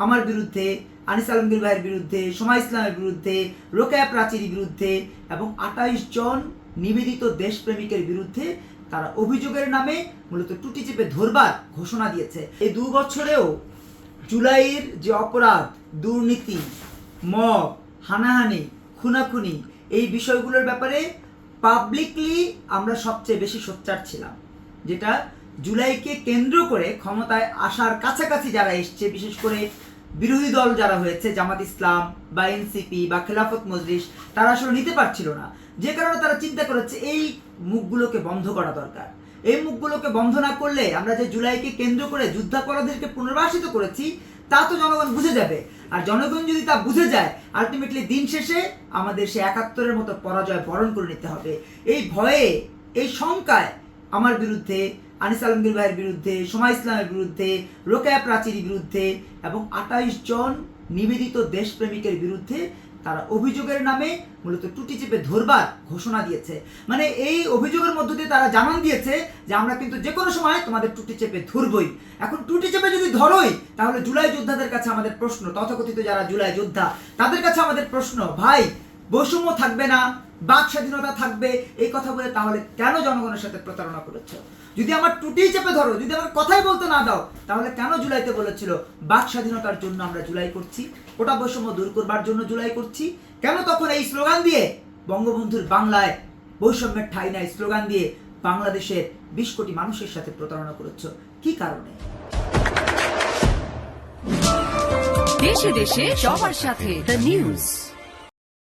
আমার বিরুদ্ধে, আনিস আলমগীর ভাইয়ের বিরুদ্ধে, সোমা ইসলামের বিরুদ্ধে, রোকেয়া প্রাচীর বিরুদ্ধে এবং 28 জন নিবেদিত দেশপ্রেমিকের বিরুদ্ধে তারা অভিযোগের নামে মূলত টুটি চেপে ধরবার ঘোষণা দিয়েছে। এই 2 বছরেও জুলাইয়ের যে অপরাধ, দুর্নীতি, মব, হানাহানি, খুনাখুনি, এই বিষয়গুলোর ব্যাপারে পাবলিকলি আমরা সবচেয়ে বেশি সোচ্চার ছিলাম। যেটা জুলাইকে কেন্দ্র করে ক্ষমতায় আসার কাছাকাছি যারা এসছে, বিশেষ করে বিরোধী দল যারা হয়েছে, জামাত ইসলাম বা এনসিপি বা খেলাফত মজলিস, তারা আসলে নিতে পারছিল না। যে কারণে তারা চিন্তা করেছে এই মুখগুলোকে বন্ধ করা দরকার। এই মুখগুলোকে বন্ধ না করলে আমরা যে জুলাইকে কেন্দ্র করে যুদ্ধাপরাধীদেরকে পুনর্বাসিত করেছি তা তো জনগণ বুঝে যাবে। আর জনগণ যদি তা বুঝে যায়, আলটিমেটলি দিন শেষে আমাদের সে 71-এর মতো পরাজয় বরণ করে নিতে হবে। এই ভয়ে, এই শঙ্কায় আমার বিরুদ্ধে, আনিস আলমগীর ভাইয়ের বিরুদ্ধে, সোমা ইসলামের বিরুদ্ধে, রোকেয়া প্রাচীর বিরুদ্ধে এবং 28 জন নিবেদিত দেশপ্রেমিকের বিরুদ্ধে তারা অভিযোগের নামে মূলত টুটি চেপে ধরবার ঘোষণা দিয়েছে। মানে এই অভিযোগের মধ্য দিয়ে তারা জানান দিয়েছে যে আমরা কিন্তু যে কোনো সময় তোমাদের টুটি চেপে ধরবই। এখন টুটি চেপে যদি ধরোই, তাহলে জুলাই যোদ্ধাদের কাছে আমাদের প্রশ্ন, তথাকথিত যারা জুলাই যোদ্ধা তাদের কাছে আমাদের প্রশ্ন, ভাই বৈষম্য থাকবে না, বাক স্বাধীনতা থাকবে, এই কথা বলে তাহলে কেন জনগণের সাথে প্রতারণা করেছ? যদি আমার টুটি চেপে ধরো, যদি আমার কথাই বলতে না দাও, তাহলে কেন জুলাইতে বলেছিল বাক স্বাধীনতার জন্য আমরা জুলাই করছি, কোটা বৈষম্য দূর করবার জন্য জুলাই করছি? কেন তখন এই স্লোগান দিয়ে বঙ্গবন্ধুর বাংলায় বৈষম্যের ঠাঁই নাই স্লোগান দিয়ে বাংলাদেশের 20 কোটি মানুষের সাথে প্রতারণা করেছ? কি কারণে? দেশে দেশে সবার সাথে দ্য নিউজ।